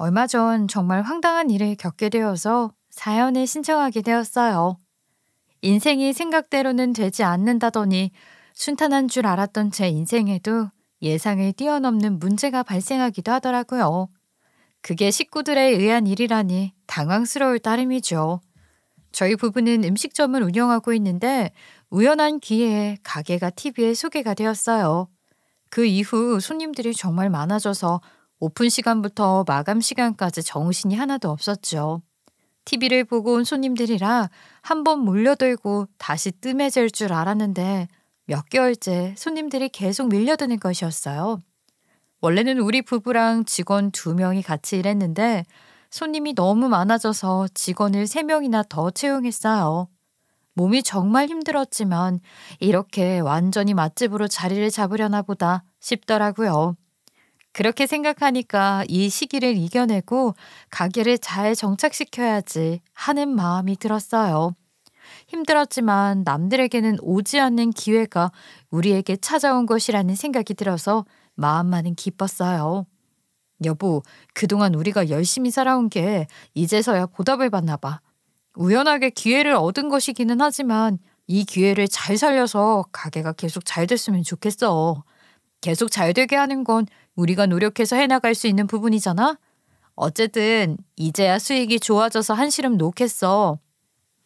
얼마 전 정말 황당한 일을 겪게 되어서 사연을 신청하게 되었어요. 인생이 생각대로는 되지 않는다더니 순탄한 줄 알았던 제 인생에도 예상을 뛰어넘는 문제가 발생하기도 하더라고요. 그게 식구들에 의한 일이라니 당황스러울 따름이죠. 저희 부부는 음식점을 운영하고 있는데 우연한 기회에 가게가 TV에 소개가 되었어요. 그 이후 손님들이 정말 많아져서 오픈 시간부터 마감 시간까지 정신이 하나도 없었죠. TV를 보고 온 손님들이라 한번 몰려들고 다시 뜸해질 줄 알았는데 몇 개월째 손님들이 계속 밀려드는 것이었어요. 원래는 우리 부부랑 직원 2명이 같이 일했는데 손님이 너무 많아져서 직원을 3명이나 더 채용했어요. 몸이 정말 힘들었지만 이렇게 완전히 맛집으로 자리를 잡으려나 보다 싶더라고요. 그렇게 생각하니까 이 시기를 이겨내고 가게를 잘 정착시켜야지 하는 마음이 들었어요. 힘들었지만 남들에게는 오지 않는 기회가 우리에게 찾아온 것이라는 생각이 들어서 마음만은 기뻤어요. 여보, 그동안 우리가 열심히 살아온 게 이제서야 보답을 받나 봐. 우연하게 기회를 얻은 것이기는 하지만 이 기회를 잘 살려서 가게가 계속 잘 됐으면 좋겠어. 계속 잘 되게 하는 건 우리가 노력해서 해나갈 수 있는 부분이잖아? 어쨌든 이제야 수익이 좋아져서 한시름 놓겠어.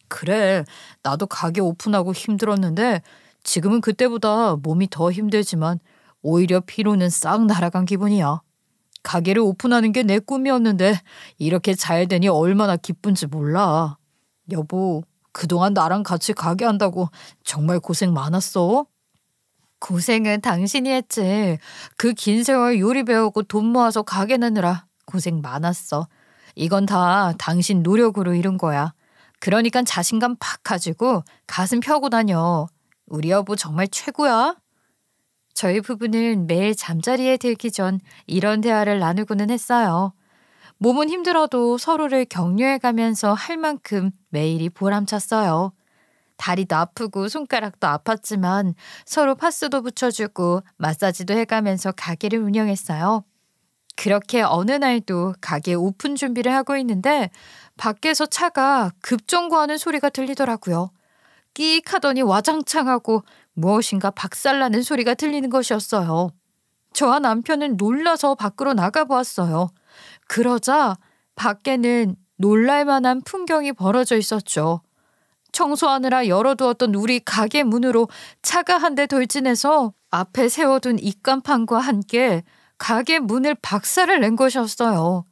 그래, 나도 가게 오픈하고 힘들었는데 지금은 그때보다 몸이 더 힘들지만 오히려 피로는 싹 날아간 기분이야. 가게를 오픈하는 게 내 꿈이었는데 이렇게 잘 되니 얼마나 기쁜지 몰라. 여보, 그동안 나랑 같이 가게 한다고 정말 고생 많았어. 고생은 당신이 했지. 그 긴 세월 요리 배우고 돈 모아서 가게 내느라 고생 많았어. 이건 다 당신 노력으로 이룬 거야. 그러니까 자신감 팍 가지고 가슴 펴고 다녀. 우리 여보 정말 최고야. 저희 부부는 매일 잠자리에 들기 전 이런 대화를 나누고는 했어요. 몸은 힘들어도 서로를 격려해가면서 할 만큼 매일이 보람찼어요. 다리도 아프고 손가락도 아팠지만 서로 파스도 붙여주고 마사지도 해가면서 가게를 운영했어요. 그렇게 어느 날도 가게 오픈 준비를 하고 있는데 밖에서 차가 급정거하는 소리가 들리더라고요. 끼익 하더니 와장창하고 무엇인가 박살나는 소리가 들리는 것이었어요. 저와 남편은 놀라서 밖으로 나가보았어요. 그러자 밖에는 놀랄만한 풍경이 벌어져 있었죠. 청소하느라 열어두었던 우리 가게 문으로 차가 한 대 돌진해서 앞에 세워둔 입간판과 함께 가게 문을 박살을 낸 것이었어요.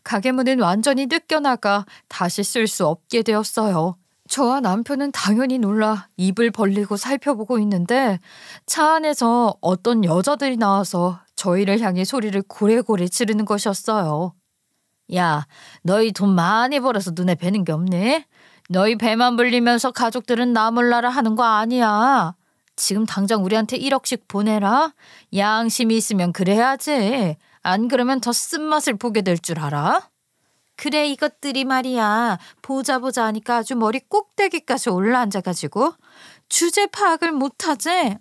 가게 문은 완전히 뜯겨나가 다시 쓸 수 없게 되었어요. 저와 남편은 당연히 놀라 입을 벌리고 살펴보고 있는데 차 안에서 어떤 여자들이 나와서 저희를 향해 소리를 고래고래 지르는 것이었어요. 야, 너희 돈 많이 벌어서 눈에 뵈는 게 없네? 너희 배만 불리면서 가족들은 나 몰라라 하는 거 아니야. 지금 당장 우리한테 1억씩 보내라. 양심이 있으면 그래야지. 안 그러면 더 쓴맛을 보게 될 줄 알아? 그래, 이것들이 말이야. 보자 하니까 아주 머리 꼭대기까지 올라앉아가지고 주제 파악을 못하지?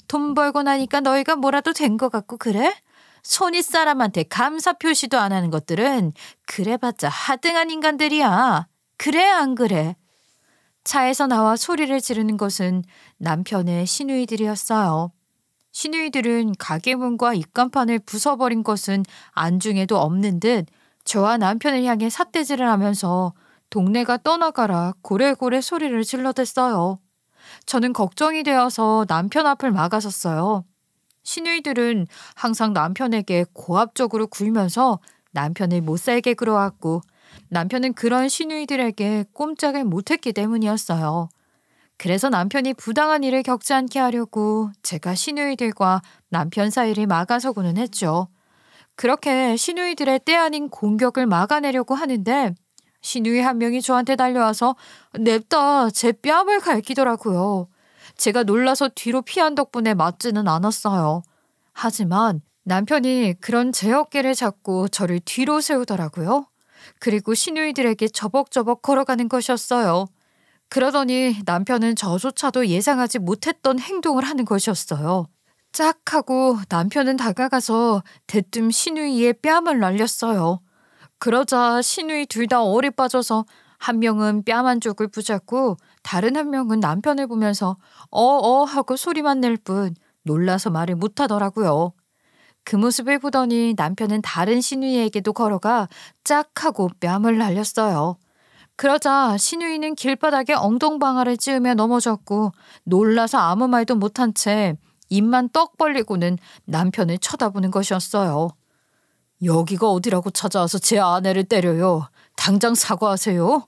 돈 벌고 나니까 너희가 뭐라도 된 것 같고 그래? 손윗 사람한테 감사 표시도 안 하는 것들은 그래봤자 하등한 인간들이야. 그래 안 그래? 차에서 나와 소리를 지르는 것은 남편의 시누이들이었어요. 시누이들은 가게 문과 입간판을 부숴버린 것은 안중에도 없는 듯 저와 남편을 향해 삿대질을 하면서 동네가 떠나가라 고래고래 소리를 질러댔어요. 저는 걱정이 되어서 남편 앞을 막아섰어요. 시누이들은 항상 남편에게 고압적으로 굴면서 남편을 못살게 굴어왔고 남편은 그런 시누이들에게 꼼짝을 못했기 때문이었어요. 그래서 남편이 부당한 일을 겪지 않게 하려고 제가 시누이들과 남편 사이를 막아서고는 했죠. 그렇게 시누이들의 때 아닌 공격을 막아내려고 하는데 시누이 한 명이 저한테 달려와서 냅다 제 뺨을 갈기더라고요. 제가 놀라서 뒤로 피한 덕분에 맞지는 않았어요. 하지만 남편이 그런 제 어깨를 잡고 저를 뒤로 세우더라고요. 그리고 시누이들에게 저벅저벅 걸어가는 것이었어요. 그러더니 남편은 저조차도 예상하지 못했던 행동을 하는 것이었어요. 짝 하고 남편은 다가가서 대뜸 시누이의 뺨을 날렸어요. 그러자 시누이 둘 다 얼이 빠져서 한 명은 뺨 한쪽을 붙잡고 다른 한 명은 남편을 보면서 어어 하고 소리만 낼 뿐 놀라서 말을 못하더라고요. 그 모습을 보더니 남편은 다른 시누이에게도 걸어가 짝 하고 뺨을 날렸어요. 그러자 시누이는 길바닥에 엉덩방아를 찧으며 넘어졌고 놀라서 아무 말도 못한 채 입만 떡 벌리고는 남편을 쳐다보는 것이었어요. 여기가 어디라고 찾아와서 제 아내를 때려요. 당장 사과하세요.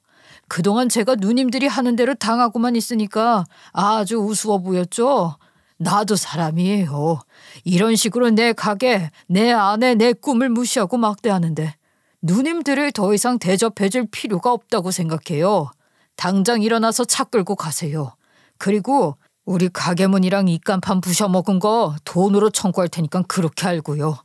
그동안 제가 누님들이 하는 대로 당하고만 있으니까 아주 우스워 보였죠. 나도 사람이에요. 이런 식으로 내 가게, 내 아내, 내 꿈을 무시하고 막대하는데 누님들을 더 이상 대접해줄 필요가 없다고 생각해요. 당장 일어나서 차 끌고 가세요. 그리고 우리 가게 문이랑 입간판 부셔먹은 거 돈으로 청구할 테니까 그렇게 알고요.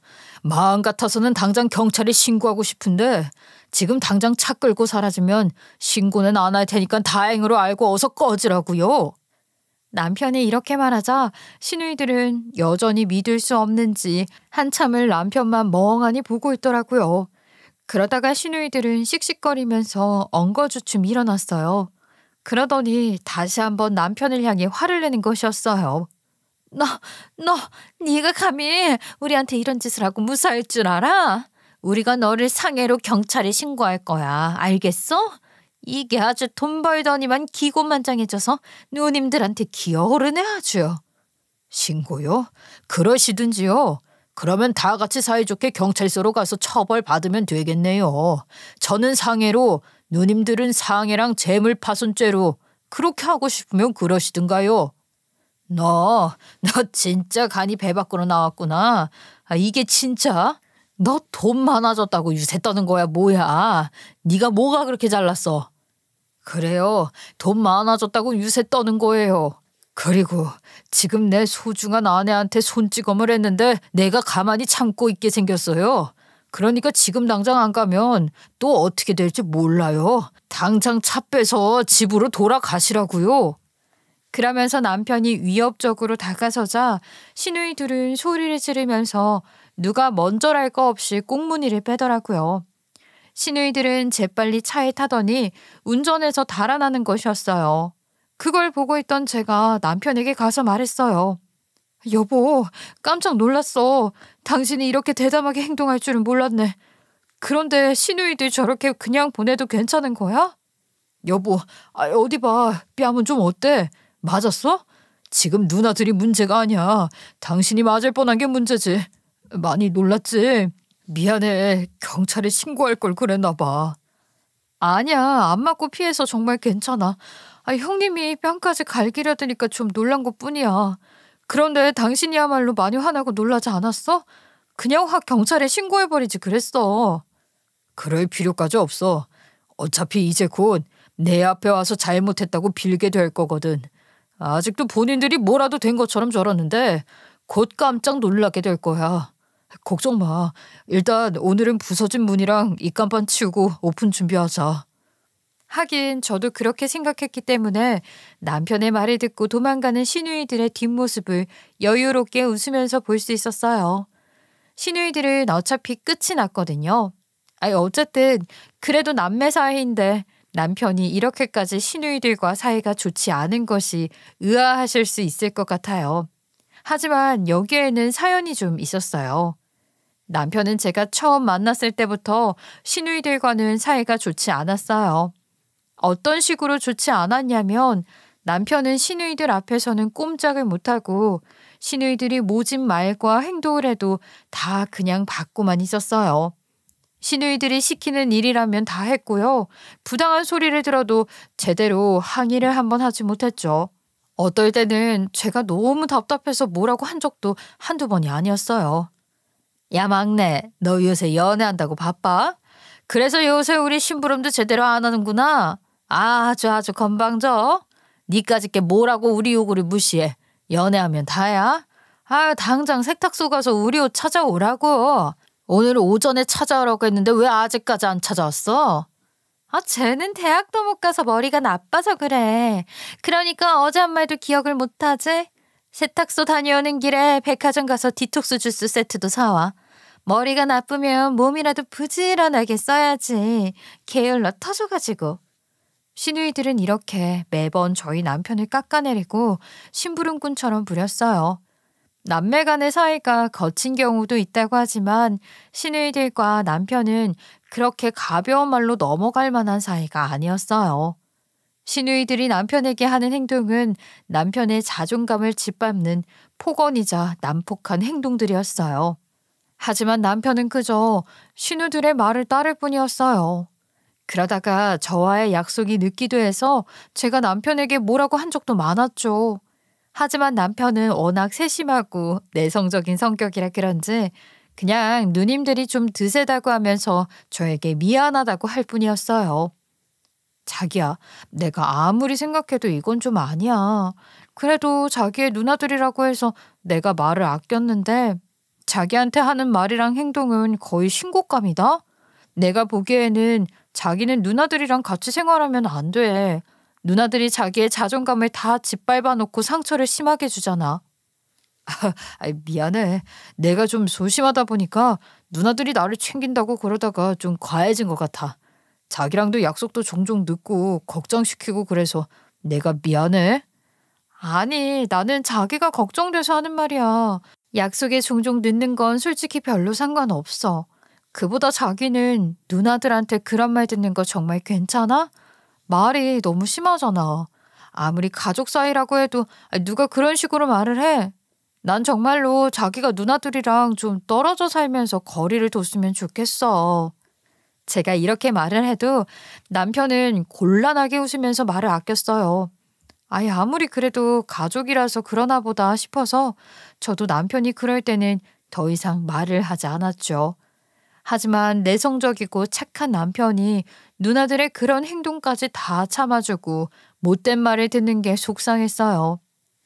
마음 같아서는 당장 경찰에 신고하고 싶은데 지금 당장 차 끌고 사라지면 신고는 안 할 테니까 다행으로 알고 어서 꺼지라고요. 남편이 이렇게 말하자 시누이들은 여전히 믿을 수 없는지 한참을 남편만 멍하니 보고 있더라고요. 그러다가 시누이들은 씩씩거리면서 엉거주춤 일어났어요. 그러더니 다시 한번 남편을 향해 화를 내는 것이었어요. 네가 감히 우리한테 이런 짓을 하고 무사할 줄 알아? 우리가 너를 상해로 경찰에 신고할 거야. 알겠어? 이게 아주 돈 벌더니만 기고만장해져서 누님들한테 기어오르네 아주. 신고요? 그러시든지요. 그러면 다 같이 사이좋게 경찰서로 가서 처벌받으면 되겠네요. 저는 상해로, 누님들은 상해랑 재물파손죄로. 그렇게 하고 싶으면 그러시든가요. 너 진짜 간이 배 밖으로 나왔구나. 이게 진짜? 너 돈 많아졌다고 유세 떠는 거야 뭐야? 네가 뭐가 그렇게 잘났어? 그래요. 돈 많아졌다고 유세 떠는 거예요. 그리고 지금 내 소중한 아내한테 손찌검을 했는데 내가 가만히 참고 있게 생겼어요. 그러니까 지금 당장 안 가면 또 어떻게 될지 몰라요. 당장 차 빼서 집으로 돌아가시라고요. 그러면서 남편이 위협적으로 다가서자 시누이들은 소리를 지르면서 누가 먼저랄 거 없이 꽁무니를 빼더라고요. 시누이들은 재빨리 차에 타더니 운전해서 달아나는 것이었어요. 그걸 보고 있던 제가 남편에게 가서 말했어요. 여보, 깜짝 놀랐어. 당신이 이렇게 대담하게 행동할 줄은 몰랐네. 그런데 시누이들 저렇게 그냥 보내도 괜찮은 거야? 여보, 어디 봐. 뺨은 좀 어때? 맞았어? 지금 누나들이 문제가 아니야. 당신이 맞을 뻔한 게 문제지. 많이 놀랐지? 미안해. 경찰에 신고할 걸 그랬나 봐. 아니야. 안 맞고 피해서 정말 괜찮아. 형님이 뺨까지 갈기려 드니까 좀 놀란 것뿐이야. 그런데 당신이야말로 많이 화나고 놀라지 않았어? 그냥 확 경찰에 신고해버리지 그랬어. 그럴 필요까지 없어. 어차피 이제 곧 내 앞에 와서 잘못했다고 빌게 될 거거든. 아직도 본인들이 뭐라도 된 것처럼 저러는데 곧 깜짝 놀라게 될 거야. 걱정 마. 일단 오늘은 부서진 문이랑 입간판 치우고 오픈 준비하자. 하긴 저도 그렇게 생각했기 때문에 남편의 말을 듣고 도망가는 시누이들의 뒷모습을 여유롭게 웃으면서 볼 수 있었어요. 시누이들은 어차피 끝이 났거든요. 어쨌든 그래도 남매 사이인데 남편이 이렇게까지 시누이들과 사이가 좋지 않은 것이 의아하실 수 있을 것 같아요. 하지만 여기에는 사연이 좀 있었어요. 남편은 제가 처음 만났을 때부터 시누이들과는 사이가 좋지 않았어요. 어떤 식으로 좋지 않았냐면 남편은 시누이들 앞에서는 꼼짝을 못하고 시누이들이 모진 말과 행동을 해도 다 그냥 받고만 있었어요. 시누이들이 시키는 일이라면 다 했고요. 부당한 소리를 들어도 제대로 항의를 한번 하지 못했죠. 어떨 때는 제가 너무 답답해서 뭐라고 한 적도 한두 번이 아니었어요. 야 막내, 너 요새 연애한다고 바빠? 그래서 요새 우리 심부름도 제대로 안 하는구나. 아주 건방져. 니까짓 게 뭐라고 우리 요구를 무시해. 연애하면 다야? 당장 세탁소 가서 우리 옷 찾아오라고. 오늘 오전에 찾아오라고 했는데 왜 아직까지 안 찾아왔어? 쟤는 대학도 못 가서 머리가 나빠서 그래. 그러니까 어제 한 말도 기억을 못하지? 세탁소 다녀오는 길에 백화점 가서 디톡스 주스 세트도 사와. 머리가 나쁘면 몸이라도 부지런하게 써야지. 게을러 터져가지고. 시누이들은 이렇게 매번 저희 남편을 깎아내리고 심부름꾼처럼 부렸어요. 남매 간의 사이가 거친 경우도 있다고 하지만 시누이들과 남편은 그렇게 가벼운 말로 넘어갈 만한 사이가 아니었어요. 시누이들이 남편에게 하는 행동은 남편의 자존감을 짓밟는 폭언이자 난폭한 행동들이었어요. 하지만 남편은 그저 시누들의 말을 따를 뿐이었어요. 그러다가 저와의 약속이 늦기도 해서 제가 남편에게 뭐라고 한 적도 많았죠. 하지만 남편은 워낙 세심하고 내성적인 성격이라 그런지 그냥 누님들이 좀 드세다고 하면서 저에게 미안하다고 할 뿐이었어요. 자기야, 내가 아무리 생각해도 이건 좀 아니야. 그래도 자기의 누나들이라고 해서 내가 말을 아꼈는데 자기한테 하는 말이랑 행동은 거의 신고감이다? 내가 보기에는 자기는 누나들이랑 같이 생활하면 안 돼. 누나들이 자기의 자존감을 다 짓밟아 놓고 상처를 심하게 주잖아. 미안해. 내가 좀 소심하다 보니까 누나들이 나를 챙긴다고 그러다가 좀 과해진 것 같아. 자기랑도 약속도 종종 늦고 걱정시키고 그래서 내가 미안해. 아니, 나는 자기가 걱정돼서 하는 말이야. 약속에 종종 늦는 건 솔직히 별로 상관없어. 그보다 자기는 누나들한테 그런 말 듣는 거 정말 괜찮아? 말이 너무 심하잖아. 아무리 가족 사이라고 해도 누가 그런 식으로 말을 해? 난 정말로 자기가 누나들이랑 좀 떨어져 살면서 거리를 뒀으면 좋겠어. 제가 이렇게 말을 해도 남편은 곤란하게 웃으면서 말을 아꼈어요. 아무리 그래도 가족이라서 그러나 보다 싶어서 저도 남편이 그럴 때는 더 이상 말을 하지 않았죠. 하지만 내성적이고 착한 남편이 누나들의 그런 행동까지 다 참아주고 못된 말을 듣는 게 속상했어요.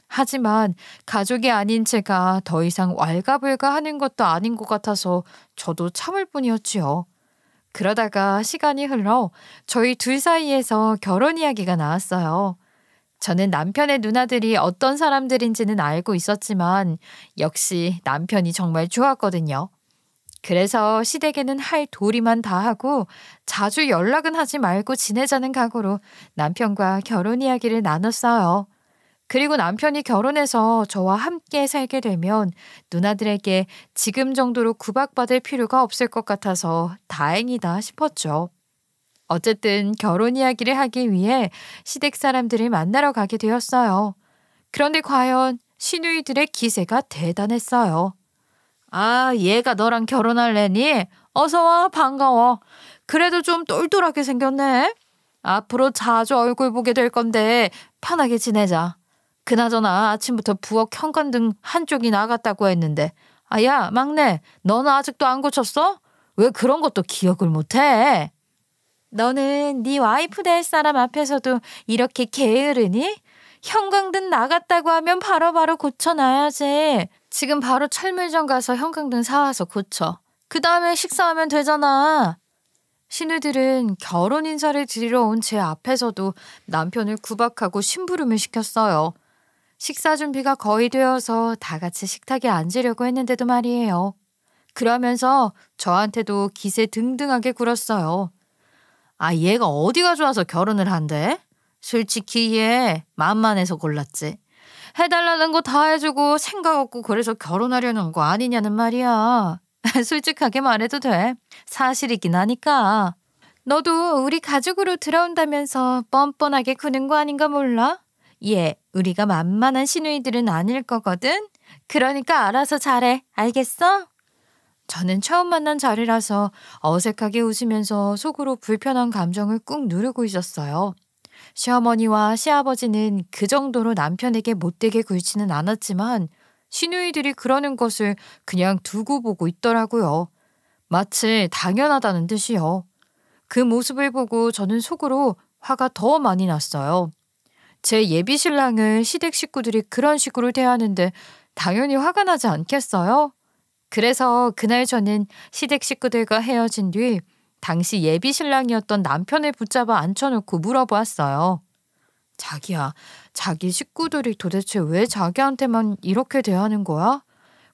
하지만 가족이 아닌 제가 더 이상 왈가불가 하는 것도 아닌 것 같아서 저도 참을 뿐이었지요. 그러다가 시간이 흘러 저희 둘 사이에서 결혼 이야기가 나왔어요. 저는 남편의 누나들이 어떤 사람들인지는 알고 있었지만 역시 남편이 정말 좋았거든요. 그래서 시댁에는 할 도리만 다 하고 자주 연락은 하지 말고 지내자는 각오로 남편과 결혼 이야기를 나눴어요. 그리고 남편이 결혼해서 저와 함께 살게 되면 누나들에게 지금 정도로 구박받을 필요가 없을 것 같아서 다행이다 싶었죠. 어쨌든 결혼 이야기를 하기 위해 시댁 사람들을 만나러 가게 되었어요. 그런데 과연 시누이들의 기세가 대단했어요. 얘가 너랑 결혼할래니? 어서와, 반가워. 그래도 좀 똘똘하게 생겼네. 앞으로 자주 얼굴 보게 될 건데 편하게 지내자. 그나저나 아침부터 부엌 현관등 한쪽이 나갔다고 했는데 야, 막내, 너는 아직도 안 고쳤어? 왜 그런 것도 기억을 못해? 너는 네 와이프 될 사람 앞에서도 이렇게 게으르니? 형광등 나갔다고 하면 바로바로 고쳐놔야지. 지금 바로 철물점 가서 형광등 사와서 고쳐. 그 다음에 식사하면 되잖아. 시누들은 결혼 인사를 드리러 온 제 앞에서도 남편을 구박하고 심부름을 시켰어요. 식사 준비가 거의 되어서 다 같이 식탁에 앉으려고 했는데도 말이에요. 그러면서 저한테도 기세 등등하게 굴었어요. 얘가 어디가 좋아서 결혼을 한대? 솔직히 얘 만만해서 골랐지. 해달라는 거 다 해주고 생각 없고 그래서 결혼하려는 거 아니냐는 말이야. 솔직하게 말해도 돼. 사실이긴 하니까. 너도 우리 가족으로 들어온다면서 뻔뻔하게 구는 거 아닌가 몰라? 우리가 만만한 시누이들은 아닐 거거든? 그러니까 알아서 잘해. 알겠어? 저는 처음 만난 자리라서 어색하게 웃으면서 속으로 불편한 감정을 꾹 누르고 있었어요. 시어머니와 시아버지는 그 정도로 남편에게 못되게 굴지는 않았지만 시누이들이 그러는 것을 그냥 두고 보고 있더라고요. 마치 당연하다는 듯이요. 그 모습을 보고 저는 속으로 화가 더 많이 났어요. 제 예비 신랑을 시댁 식구들이 그런 식으로 대하는데 당연히 화가 나지 않겠어요? 그래서 그날 저는 시댁 식구들과 헤어진 뒤 당시 예비 신랑이었던 남편을 붙잡아 앉혀놓고 물어보았어요. 자기야, 자기 식구들이 도대체 왜 자기한테만 이렇게 대하는 거야?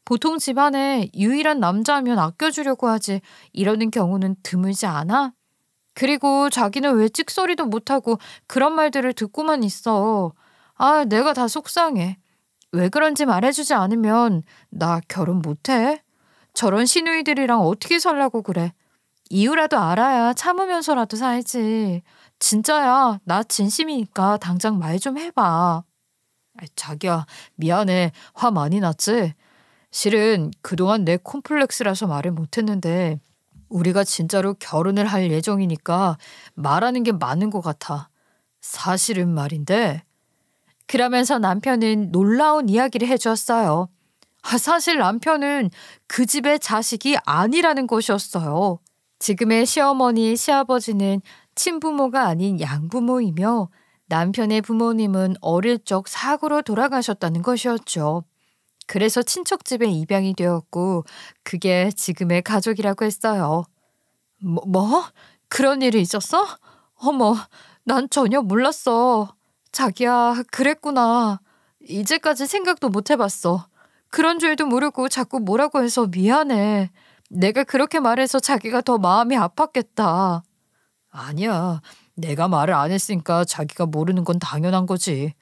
보통 집안에 유일한 남자면 아껴주려고 하지 이러는 경우는 드물지 않아? 그리고 자기는 왜 찍소리도 못하고 그런 말들을 듣고만 있어. 아, 내가 다 속상해. 왜 그런지 말해주지 않으면 나 결혼 못해? 저런 시누이들이랑 어떻게 살라고 그래? 이유라도 알아야 참으면서라도 살지. 진짜야, 나 진심이니까 당장 말 좀 해봐. 자기야, 미안해. 화 많이 났지? 실은 그동안 내 콤플렉스라서 말을 못했는데 우리가 진짜로 결혼을 할 예정이니까 말하는 게 맞는 것 같아. 사실은 말인데. 그러면서 남편은 놀라운 이야기를 해주었어요. 사실 남편은 그 집의 자식이 아니라는 것이었어요. 지금의 시어머니, 시아버지는 친부모가 아닌 양부모이며 남편의 부모님은 어릴 적 사고로 돌아가셨다는 것이었죠. 그래서 친척집에 입양이 되었고 그게 지금의 가족이라고 했어요. 뭐? 그런 일이 있었어? 어머, 난 전혀 몰랐어. 자기야, 그랬구나. 이제까지 생각도 못 해봤어. 그런 줄도 모르고 자꾸 뭐라고 해서 미안해. 내가 그렇게 말해서 자기가 더 마음이 아팠겠다. 아니야. 내가 말을 안 했으니까 자기가 모르는 건 당연한 거지.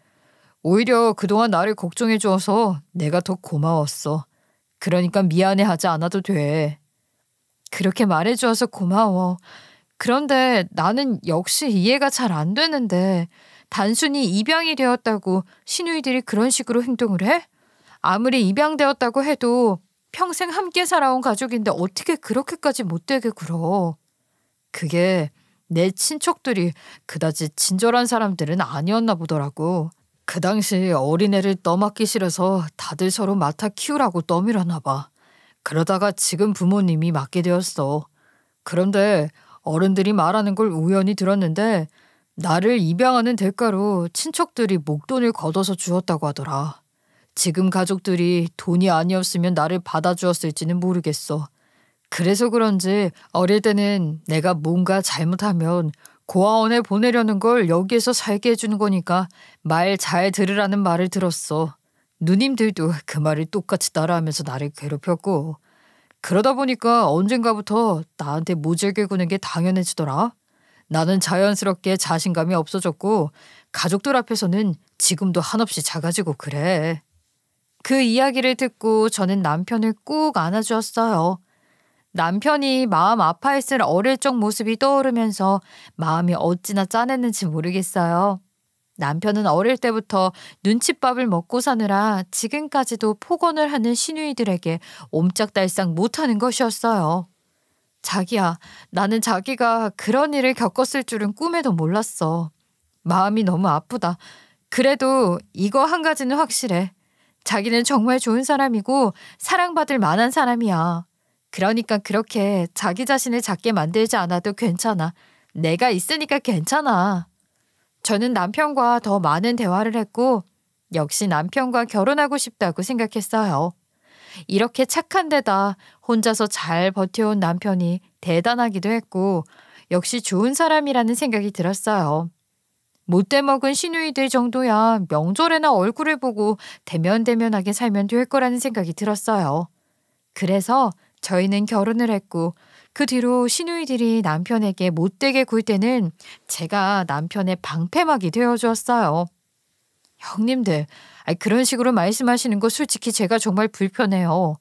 오히려 그동안 나를 걱정해 주어서 내가 더 고마웠어. 그러니까 미안해하지 않아도 돼. 그렇게 말해 주어서 고마워. 그런데 나는 역시 이해가 잘 안 되는데 단순히 입양이 되었다고 시누이들이 그런 식으로 행동을 해? 아무리 입양되었다고 해도 평생 함께 살아온 가족인데 어떻게 그렇게까지 못되게 굴어. 그게 내 친척들이 그다지 친절한 사람들은 아니었나 보더라고. 그 당시 어린애를 떠맡기 싫어서 다들 서로 맡아 키우라고 떠밀었나 봐. 그러다가 지금 부모님이 맡게 되었어. 그런데 어른들이 말하는 걸 우연히 들었는데 나를 입양하는 대가로 친척들이 목돈을 걷어서 주었다고 하더라. 지금 가족들이 돈이 아니었으면 나를 받아주었을지는 모르겠어. 그래서 그런지 어릴 때는 내가 뭔가 잘못하면 고아원에 보내려는 걸 여기에서 살게 해주는 거니까 말 잘 들으라는 말을 들었어. 누님들도 그 말을 똑같이 따라하면서 나를 괴롭혔고 그러다 보니까 언젠가부터 나한테 모질게 구는 게 당연해지더라. 나는 자연스럽게 자신감이 없어졌고 가족들 앞에서는 지금도 한없이 작아지고 그래. 그 이야기를 듣고 저는 남편을 꾹 안아주었어요. 남편이 마음 아파했을 어릴 적 모습이 떠오르면서 마음이 어찌나 짠했는지 모르겠어요. 남편은 어릴 때부터 눈칫밥을 먹고 사느라 지금까지도 폭언을 하는 시누이들에게 옴짝달싹 못하는 것이었어요. 자기야, 나는 자기가 그런 일을 겪었을 줄은 꿈에도 몰랐어. 마음이 너무 아프다. 그래도 이거 한 가지는 확실해. 자기는 정말 좋은 사람이고 사랑받을 만한 사람이야. 그러니까 그렇게 자기 자신을 작게 만들지 않아도 괜찮아. 내가 있으니까 괜찮아. 저는 남편과 더 많은 대화를 했고 역시 남편과 결혼하고 싶다고 생각했어요. 이렇게 착한 데다 혼자서 잘 버텨온 남편이 대단하기도 했고 역시 좋은 사람이라는 생각이 들었어요. 못돼 먹은 시누이들 정도야 명절에나 얼굴을 보고 대면대면하게 살면 될 거라는 생각이 들었어요. 그래서 저희는 결혼을 했고 그 뒤로 시누이들이 남편에게 못되게 굴 때는 제가 남편의 방패막이 되어주었어요. 형님들, 그런 식으로 말씀하시는 거 솔직히 제가 정말 불편해요.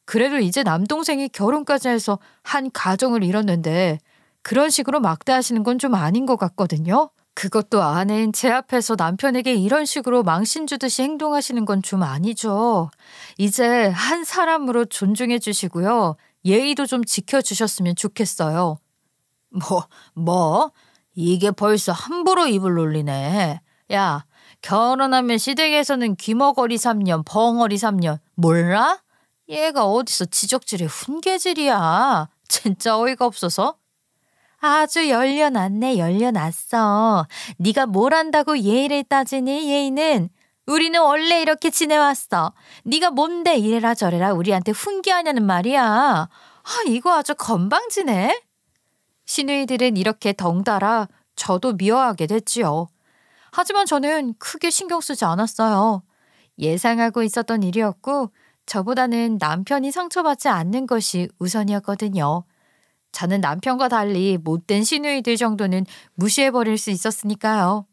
그래도 이제 남동생이 결혼까지 해서 한 가정을 이뤘는데 그런 식으로 막대하시는 건 좀 아닌 것 같거든요. 그것도 아내인 제 앞에서 남편에게 이런 식으로 망신 주듯이 행동하시는 건 좀 아니죠. 이제 한 사람으로 존중해 주시고요. 예의도 좀 지켜주셨으면 좋겠어요. 뭐? 이게 벌써 함부로 입을 놀리네. 야, 결혼하면 시댁에서는 귀머거리 3년, 벙어리 3년. 몰라? 얘가 어디서 지적질에 훈계질이야. 진짜 어이가 없어서. 아주 열려놨네, 열려놨어. 네가 뭘 안다고 예의를 따지니, 예의는. 우리는 원래 이렇게 지내왔어. 네가 뭔데 이래라 저래라 우리한테 훈계하냐는 말이야. 이거 아주 건방지네. 시누이들은 이렇게 덩달아 저도 미워하게 됐지요. 하지만 저는 크게 신경 쓰지 않았어요. 예상하고 있었던 일이었고 저보다는 남편이 상처받지 않는 것이 우선이었거든요. 저는 남편과 달리 못된 시누이들 정도는 무시해버릴 수 있었으니까요.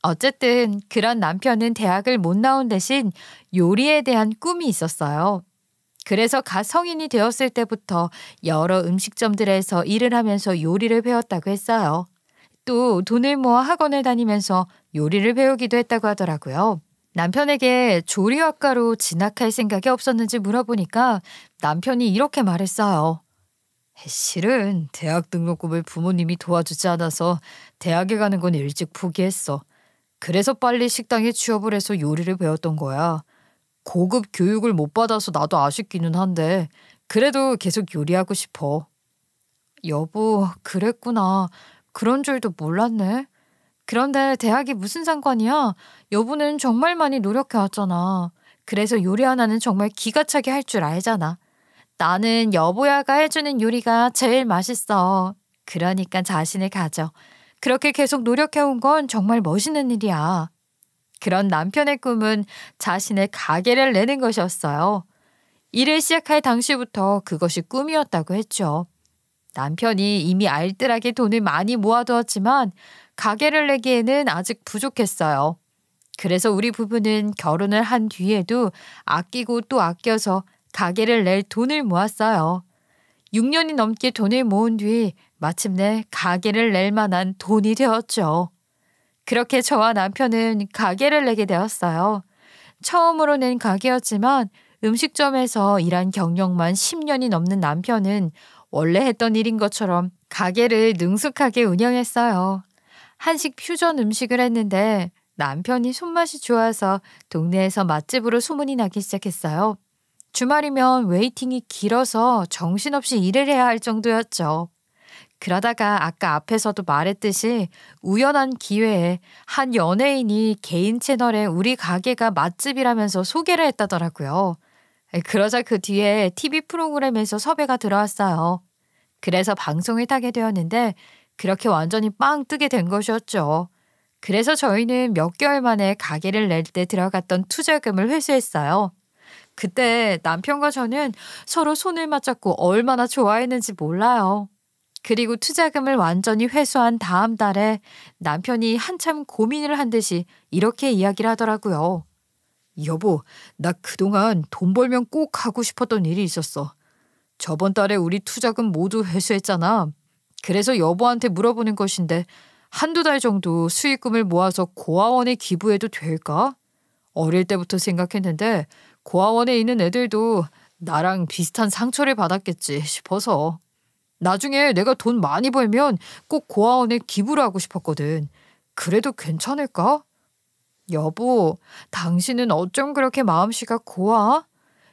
어쨌든 그런 남편은 대학을 못 나온 대신 요리에 대한 꿈이 있었어요. 그래서 갓 성인이 되었을 때부터 여러 음식점들에서 일을 하면서 요리를 배웠다고 했어요. 또 돈을 모아 학원을 다니면서 요리를 배우기도 했다고 하더라고요. 남편에게 조리학과로 진학할 생각이 없었는지 물어보니까 남편이 이렇게 말했어요. 실은 대학 등록금을 부모님이 도와주지 않아서 대학에 가는 건 일찍 포기했어. 그래서 빨리 식당에 취업을 해서 요리를 배웠던 거야. 고급 교육을 못 받아서 나도 아쉽기는 한데 그래도 계속 요리하고 싶어. 여보, 그랬구나. 그런 줄도 몰랐네. 그런데 대학이 무슨 상관이야? 여보는 정말 많이 노력해왔잖아. 그래서 요리 하나는 정말 기가 차게 할 줄 알잖아. 나는 여보야가 해주는 요리가 제일 맛있어. 그러니까 자신을 가져. 그렇게 계속 노력해온 건 정말 멋있는 일이야. 그런 남편의 꿈은 자신의 가게를 내는 것이었어요. 일을 시작할 당시부터 그것이 꿈이었다고 했죠. 남편이 이미 알뜰하게 돈을 많이 모아두었지만 가게를 내기에는 아직 부족했어요. 그래서 우리 부부는 결혼을 한 뒤에도 아끼고 또 아껴서 가게를 낼 돈을 모았어요. 6년이 넘게 돈을 모은 뒤 마침내 가게를 낼 만한 돈이 되었죠. 그렇게 저와 남편은 가게를 내게 되었어요. 처음으로 낸 가게였지만 음식점에서 일한 경력만 10년이 넘는 남편은 원래 했던 일인 것처럼 가게를 능숙하게 운영했어요. 한식 퓨전 음식을 했는데 남편이 손맛이 좋아서 동네에서 맛집으로 소문이 나기 시작했어요. 주말이면 웨이팅이 길어서 정신없이 일을 해야 할 정도였죠. 그러다가 아까 앞에서도 말했듯이 우연한 기회에 한 연예인이 개인 채널에 우리 가게가 맛집이라면서 소개를 했다더라고요. 그러자 그 뒤에 TV 프로그램에서 섭외가 들어왔어요. 그래서 방송을 타게 되었는데 그렇게 완전히 빵 뜨게 된 것이었죠. 그래서 저희는 몇 개월 만에 가게를 낼 때 들어갔던 투자금을 회수했어요. 그때 남편과 저는 서로 손을 맞잡고 얼마나 좋아했는지 몰라요. 그리고 투자금을 완전히 회수한 다음 달에 남편이 한참 고민을 한 듯이 이렇게 이야기를 하더라고요. 여보, 나 그동안 돈 벌면 꼭 하고 싶었던 일이 있었어. 저번 달에 우리 투자금 모두 회수했잖아. 그래서 여보한테 물어보는 것인데 한두 달 정도 수익금을 모아서 고아원에 기부해도 될까? 어릴 때부터 생각했는데 고아원에 있는 애들도 나랑 비슷한 상처를 받았겠지 싶어서. 나중에 내가 돈 많이 벌면 꼭 고아원에 기부를 하고 싶었거든. 그래도 괜찮을까? 여보, 당신은 어쩜 그렇게 마음씨가 고와?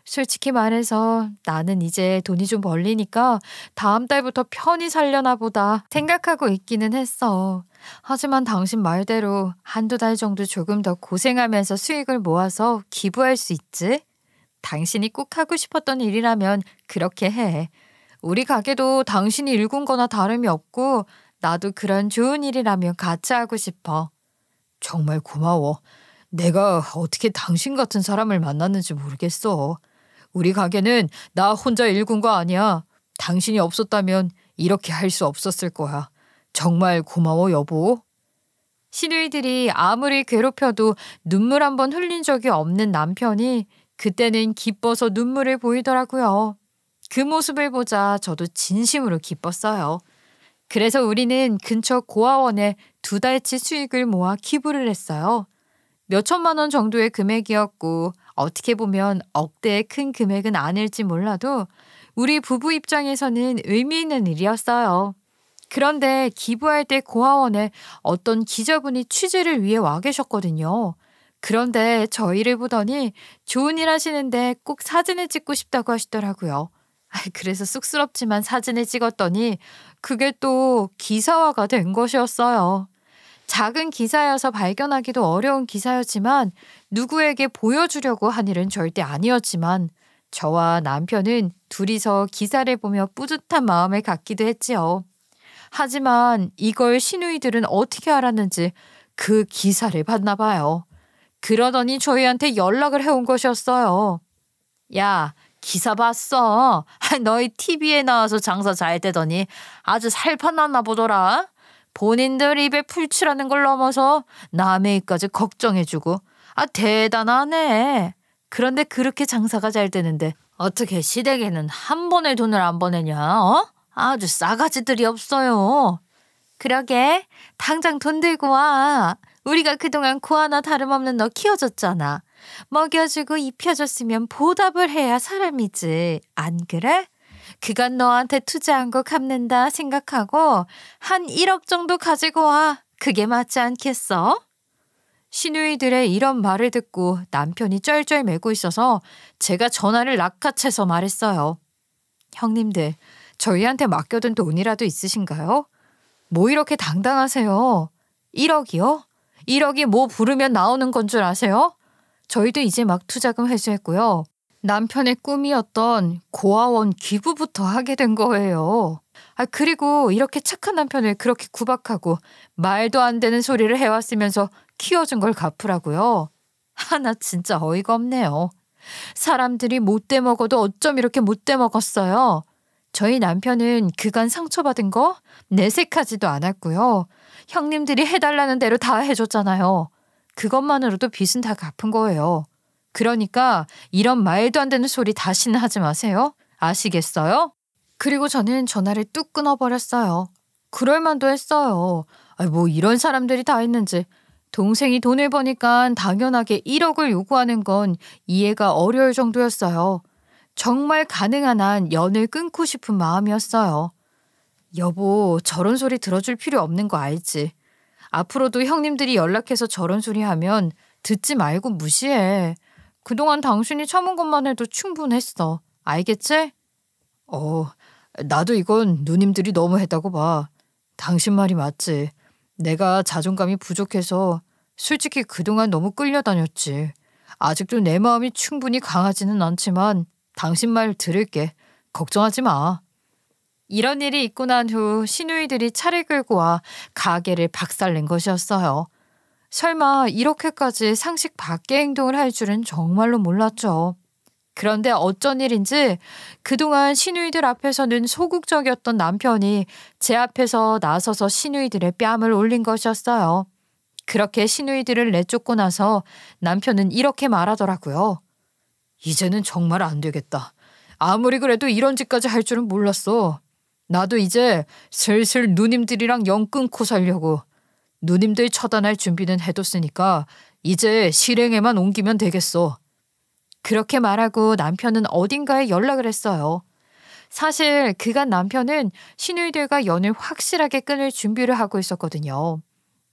솔직히 말해서 나는 이제 돈이 좀 벌리니까 다음 달부터 편히 살려나 보다 생각하고 있기는 했어. 하지만 당신 말대로 한두 달 정도 조금 더 고생하면서 수익을 모아서 기부할 수 있지? 당신이 꼭 하고 싶었던 일이라면 그렇게 해. 우리 가게도 당신이 일군 거나 다름이 없고 나도 그런 좋은 일이라면 같이 하고 싶어. 정말 고마워. 내가 어떻게 당신 같은 사람을 만났는지 모르겠어. 우리 가게는 나 혼자 일군 거 아니야. 당신이 없었다면 이렇게 할 수 없었을 거야. 정말 고마워, 여보. 시누이들이 아무리 괴롭혀도 눈물 한 번 흘린 적이 없는 남편이 그때는 기뻐서 눈물을 보이더라고요. 그 모습을 보자 저도 진심으로 기뻤어요. 그래서 우리는 근처 고아원에 2달치 수익을 모아 기부를 했어요. 몇 천만 원 정도의 금액이었고 어떻게 보면 억대의 큰 금액은 아닐지 몰라도 우리 부부 입장에서는 의미 있는 일이었어요. 그런데 기부할 때 고아원에 어떤 기자분이 취재를 위해 와 계셨거든요. 그런데 저희를 보더니 좋은 일 하시는데 꼭 사진을 찍고 싶다고 하시더라고요. 그래서 쑥스럽지만 사진을 찍었더니 그게 또 기사화가 된 것이었어요. 작은 기사여서 발견하기도 어려운 기사였지만 누구에게 보여주려고 한 일은 절대 아니었지만 저와 남편은 둘이서 기사를 보며 뿌듯한 마음을 갖기도 했지요. 하지만 이걸 시누이들은 어떻게 알았는지 그 기사를 봤나 봐요. 그러더니 저희한테 연락을 해온 것이었어요. 야, 기사 봤어? 너희 TV에 나와서 장사 잘 되더니 아주 살판났나 보더라. 본인들 입에 풀칠하는 걸 넘어서 남의 입까지 걱정해주고. 대단하네. 그런데 그렇게 장사가 잘 되는데 어떻게 시댁에는 한 번에 돈을 안 보내냐? 아주 싸가지들이 없어요. 그러게, 당장 돈 들고 와. 우리가 그동안 고 하나 다름없는 너 키워줬잖아. 먹여주고 입혀줬으면 보답을 해야 사람이지. 안 그래? 그간 너한테 투자한 거 갚는다 생각하고 한 1억 정도 가지고 와. 그게 맞지 않겠어? 시누이들의 이런 말을 듣고 남편이 쩔쩔 매고 있어서 제가 전화를 낚아채서 말했어요. 형님들, 저희한테 맡겨둔 돈이라도 있으신가요? 뭐 이렇게 당당하세요? 1억이요? 1억이 뭐 부르면 나오는 건 줄 아세요? 저희도 이제 막 투자금 회수했고요. 남편의 꿈이었던 고아원 기부부터 하게 된 거예요. 그리고 이렇게 착한 남편을 그렇게 구박하고 말도 안 되는 소리를 해왔으면서 키워준 걸 갚으라고요. 나 진짜 어이가 없네요. 사람들이 못돼 먹어도 어쩜 이렇게 못돼 먹었어요. 저희 남편은 그간 상처받은 거 내색하지도 않았고요. 형님들이 해달라는 대로 다 해줬잖아요. 그것만으로도 빚은 다 갚은 거예요. 그러니까 이런 말도 안 되는 소리 다시는 하지 마세요. 아시겠어요? 그리고 저는 전화를 뚝 끊어버렸어요. 그럴 만도 했어요. 뭐 이런 사람들이 다 있는지. 동생이 돈을 버니까 당연하게 1억을 요구하는 건 이해가 어려울 정도였어요. 정말 가능한 한 연을 끊고 싶은 마음이었어요. 여보, 저런 소리 들어줄 필요 없는 거 알지? 앞으로도 형님들이 연락해서 저런 소리 하면 듣지 말고 무시해. 그동안 당신이 참은 것만 해도 충분했어. 알겠지? 나도 이건 누님들이 너무 했다고 봐. 당신 말이 맞지. 내가 자존감이 부족해서 솔직히 그동안 너무 끌려다녔지. 아직도 내 마음이 충분히 강하지는 않지만 당신 말 들을게. 걱정하지 마. 이런 일이 있고 난 후 시누이들이 차를 끌고 와 가게를 박살낸 것이었어요. 설마 이렇게까지 상식 밖의 행동을 할 줄은 정말로 몰랐죠. 그런데 어쩐 일인지 그동안 시누이들 앞에서는 소극적이었던 남편이 제 앞에서 나서서 시누이들의 뺨을 올린 것이었어요. 그렇게 시누이들을 내쫓고 나서 남편은 이렇게 말하더라고요. 이제는 정말 안 되겠다. 아무리 그래도 이런 짓까지 할 줄은 몰랐어. 나도 이제 슬슬 누님들이랑 연 끊고 살려고. 누님들 처단할 준비는 해뒀으니까 이제 실행에만 옮기면 되겠어. 그렇게 말하고 남편은 어딘가에 연락을 했어요. 사실 그간 남편은 시누이들과 연을 확실하게 끊을 준비를 하고 있었거든요.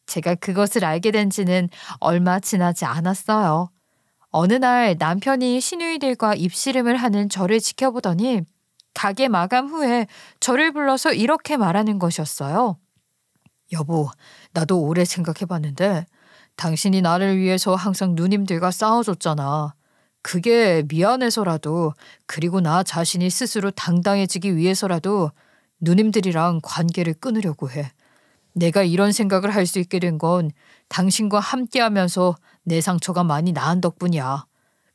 제가 그것을 알게 된 지는 얼마 지나지 않았어요. 어느 날 남편이 시누이들과 입씨름을 하는 저를 지켜보더니 가게 마감 후에 저를 불러서 이렇게 말하는 것이었어요. 여보, 나도 오래 생각해봤는데 당신이 나를 위해서 항상 누님들과 싸워줬잖아. 그게 미안해서라도 그리고 나 자신이 스스로 당당해지기 위해서라도 누님들이랑 관계를 끊으려고 해. 내가 이런 생각을 할 수 있게 된 건 당신과 함께하면서 내 상처가 많이 나은 덕분이야.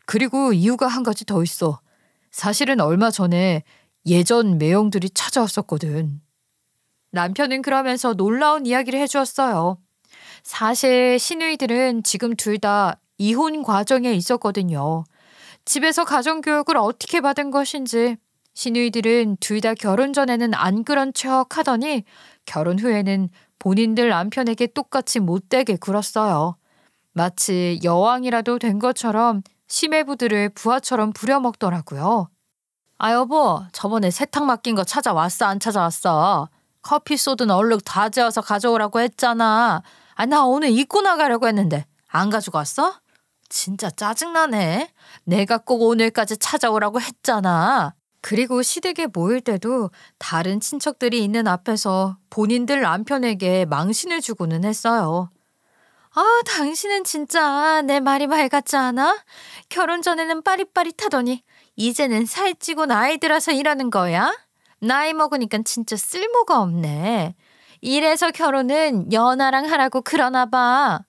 그리고 이유가 한 가지 더 있어. 사실은 얼마 전에 예전 매형들이 찾아왔었거든. 남편은 그러면서 놀라운 이야기를 해주었어요. 사실 시누이들은 지금 둘 다 이혼 과정에 있었거든요. 집에서 가정교육을 어떻게 받은 것인지 시누이들은 둘 다 결혼 전에는 안 그런 척 하더니 결혼 후에는 본인들 남편에게 똑같이 못되게 굴었어요. 마치 여왕이라도 된 것처럼 시매부들을 부하처럼 부려먹더라고요. 여보, 저번에 세탁 맡긴 거 찾아왔어, 안 찾아왔어? 커피 소드는 얼른 다 재워서 가져오라고 했잖아. 나 오늘 입고 나가려고 했는데 안 가지고 왔어? 진짜 짜증나네. 내가 꼭 오늘까지 찾아오라고 했잖아. 그리고 시댁에 모일 때도 다른 친척들이 있는 앞에서 본인들 남편에게 망신을 주고는 했어요. 당신은 진짜 내 말이 말 같지 않아? 결혼 전에는 빠릿빠릿하더니 이제는 살찌고 나이 들어서 이러는 거야? 나이 먹으니까 진짜 쓸모가 없네. 이래서 결혼은 연하랑 하라고 그러나 봐.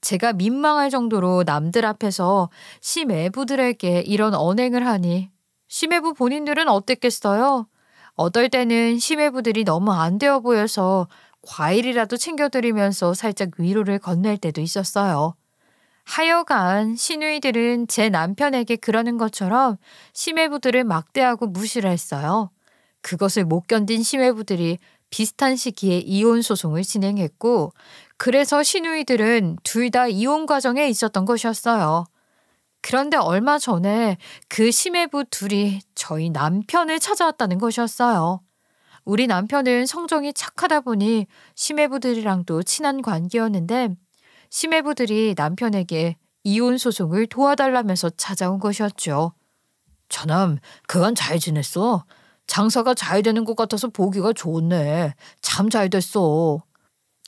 제가 민망할 정도로 남들 앞에서 시매부들에게 이런 언행을 하니 시매부 본인들은 어땠겠어요? 어떨 때는 시매부들이 너무 안 되어 보여서 과일이라도 챙겨드리면서 살짝 위로를 건넬 때도 있었어요. 하여간 시누이들은 제 남편에게 그러는 것처럼 시매부들을 막대하고 무시를 했어요. 그것을 못 견딘 시매부들이 비슷한 시기에 이혼 소송을 진행했고, 그래서 시누이들은 둘 다 이혼 과정에 있었던 것이었어요. 그런데 얼마 전에 그 시매부 둘이 저희 남편을 찾아왔다는 것이었어요. 우리 남편은 성정이 착하다 보니 시매부들이랑도 친한 관계였는데, 시매부들이 남편에게 이혼 소송을 도와달라면서 찾아온 것이었죠. 저남, 그간 잘 지냈어? 장사가 잘 되는 것 같아서 보기가 좋네. 참 잘 됐어.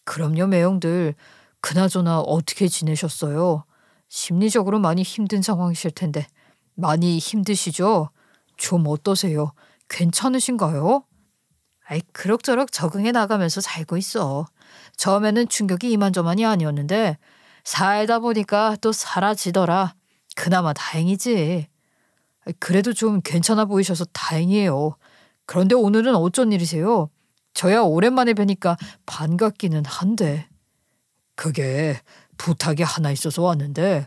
그럼요, 매형들. 그나저나 어떻게 지내셨어요? 심리적으로 많이 힘든 상황이실 텐데. 많이 힘드시죠? 좀 어떠세요? 괜찮으신가요? 아이, 그럭저럭 적응해 나가면서 살고 있어. 처음에는 충격이 이만저만이 아니었는데 살다 보니까 또 사라지더라. 그나마 다행이지. 그래도 좀 괜찮아 보이셔서 다행이에요. 그런데 오늘은 어쩐 일이세요? 저야 오랜만에 뵈니까 반갑기는 한데. 그게 부탁이 하나 있어서 왔는데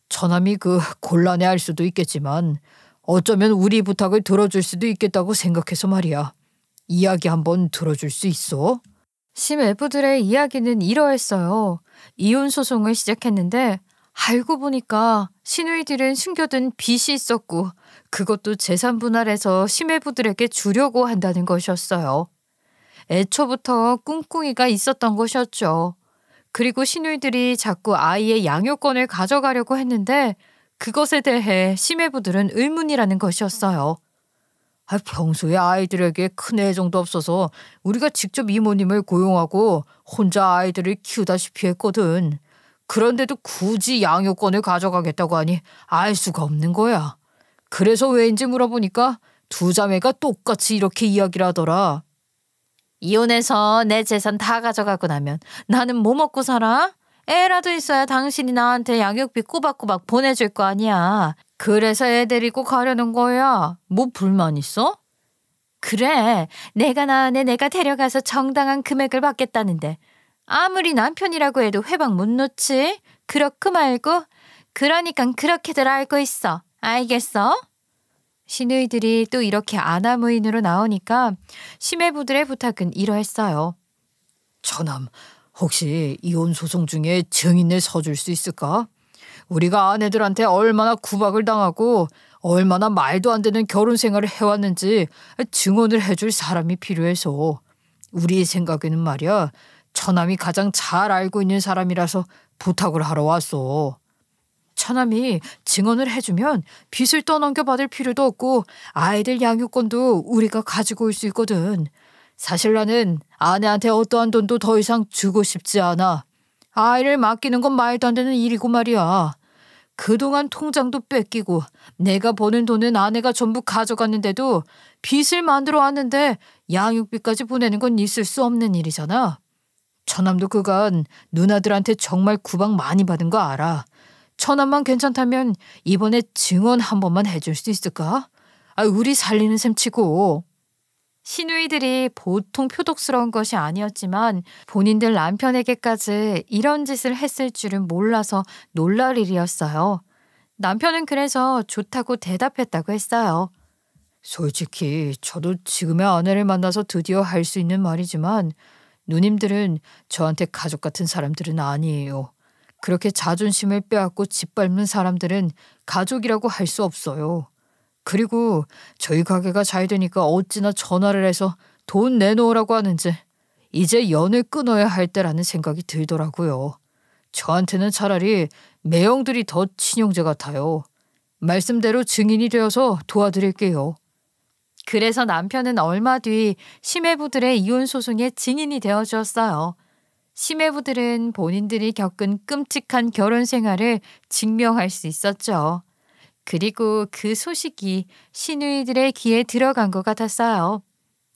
처남이 곤란해할 수도 있겠지만 어쩌면 우리 부탁을 들어줄 수도 있겠다고 생각해서 말이야. 이야기 한번 들어줄 수 있어? 시매부들의 이야기는 이러했어요. 이혼 소송을 시작했는데 알고 보니까 시누이들은 숨겨둔 빚이 있었고 그것도 재산 분할해서 시매부들에게 주려고 한다는 것이었어요. 애초부터 꿍꿍이가 있었던 것이었죠. 그리고 시누이들이 자꾸 아이의 양육권을 가져가려고 했는데 그것에 대해 시매부들은 의문이라는 것이었어요. 평소에 아이들에게 큰 애정도 없어서 우리가 직접 이모님을 고용하고 혼자 아이들을 키우다시피 했거든. 그런데도 굳이 양육권을 가져가겠다고 하니 알 수가 없는 거야. 그래서 왜인지 물어보니까 두 자매가 똑같이 이렇게 이야기를 하더라. 이혼해서 내 재산 다 가져가고 나면 나는 뭐 먹고 살아? 애라도 있어야 당신이 나한테 양육비 꼬박꼬박 보내줄 거 아니야. 그래서 애 데리고 가려는 거야. 뭐 불만 있어? 그래, 내가 낳은 애 내가 데려가서 정당한 금액을 받겠다는데 아무리 남편이라고 해도 회방 못 놓지? 그렇고 말고? 그러니까 그렇게들 알고 있어. 알겠어? 시누이들이 또 이렇게 아나무인으로 나오니까 시매부들의 부탁은 이러했어요. 처남, 혹시 이혼 소송 중에 증인을 서줄 수 있을까? 우리가 아내들한테 얼마나 구박을 당하고 얼마나 말도 안 되는 결혼 생활을 해왔는지 증언을 해줄 사람이 필요해서. 우리 생각에는 말이야, 처남이 가장 잘 알고 있는 사람이라서 부탁을 하러 왔어. 처남이 증언을 해주면 빚을 떠넘겨 받을 필요도 없고 아이들 양육권도 우리가 가지고 올 수 있거든. 사실 나는 아내한테 어떠한 돈도 더 이상 주고 싶지 않아. 아이를 맡기는 건 말도 안 되는 일이고 말이야. 그동안 통장도 뺏기고 내가 버는 돈은 아내가 전부 가져갔는데도 빚을 만들어 왔는데 양육비까지 보내는 건 있을 수 없는 일이잖아. 처남도 그간 누나들한테 정말 구박 많이 받은 거 알아. 처남만 괜찮다면 이번에 증언 한 번만 해줄 수 있을까? 우리 살리는 셈 치고. 시누이들이 보통 표독스러운 것이 아니었지만 본인들 남편에게까지 이런 짓을 했을 줄은 몰라서 놀랄 일이었어요. 남편은 그래서 좋다고 대답했다고 했어요. 솔직히 저도 지금의 아내를 만나서 드디어 할 수 있는 말이지만 누님들은 저한테 가족 같은 사람들은 아니에요. 그렇게 자존심을 빼앗고 짓밟는 사람들은 가족이라고 할 수 없어요. 그리고 저희 가게가 잘 되니까 어찌나 전화를 해서 돈 내놓으라고 하는지 이제 연을 끊어야 할 때라는 생각이 들더라고요. 저한테는 차라리 매형들이 더 친형제 같아요. 말씀대로 증인이 되어서 도와드릴게요. 그래서 남편은 얼마 뒤 시매부들의 이혼 소송의 증인이 되어주었어요. 시매부들은 본인들이 겪은 끔찍한 결혼 생활을 증명할 수 있었죠. 그리고 그 소식이 시누이들의 귀에 들어간 것 같았어요.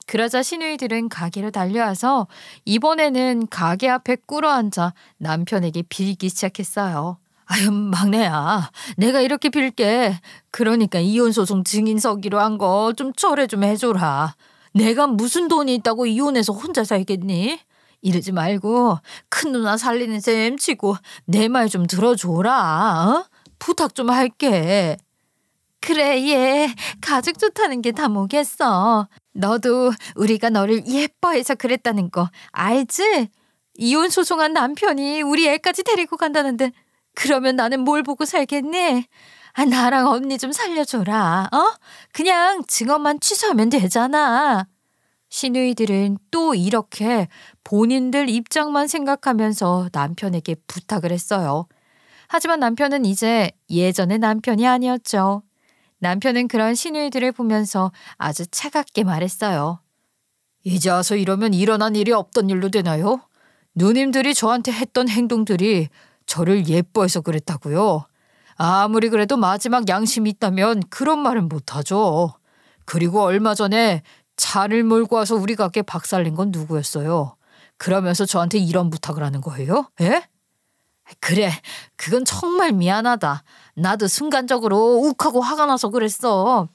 그러자 시누이들은 가게로 달려와서 이번에는 가게 앞에 꿇어앉아 남편에게 빌기 시작했어요. 아유, 막내야. 내가 이렇게 빌게. 그러니까 이혼소송 증인 서기로 한 거 좀 철회 좀 해줘라. 내가 무슨 돈이 있다고 이혼해서 혼자 살겠니? 이러지 말고 큰 누나 살리는 셈 치고 내 말 좀 들어줘라. 어? 부탁 좀 할게. 그래, 얘 가족 좋다는 게 다 뭐겠어. 너도 우리가 너를 예뻐해서 그랬다는 거 알지? 이혼 소송한 남편이 우리 애까지 데리고 간다는데 그러면 나는 뭘 보고 살겠니? 아, 나랑 언니 좀 살려줘라. 어? 그냥 증언만 취소하면 되잖아. 시누이들은 또 이렇게 본인들 입장만 생각하면서 남편에게 부탁을 했어요. 하지만 남편은 이제 예전의 남편이 아니었죠. 남편은 그런 시누이들을 보면서 아주 차갑게 말했어요. 이제 와서 이러면 일어난 일이 없던 일로 되나요? 누님들이 저한테 했던 행동들이 저를 예뻐해서 그랬다고요. 아무리 그래도 마지막 양심이 있다면 그런 말은 못하죠. 그리고 얼마 전에 차를 몰고 와서 우리 가게 박살낸 건 누구였어요? 그러면서 저한테 이런 부탁을 하는 거예요? 예? 그래, 그건 정말 미안하다. 나도 순간적으로 욱하고 화가 나서 그랬어.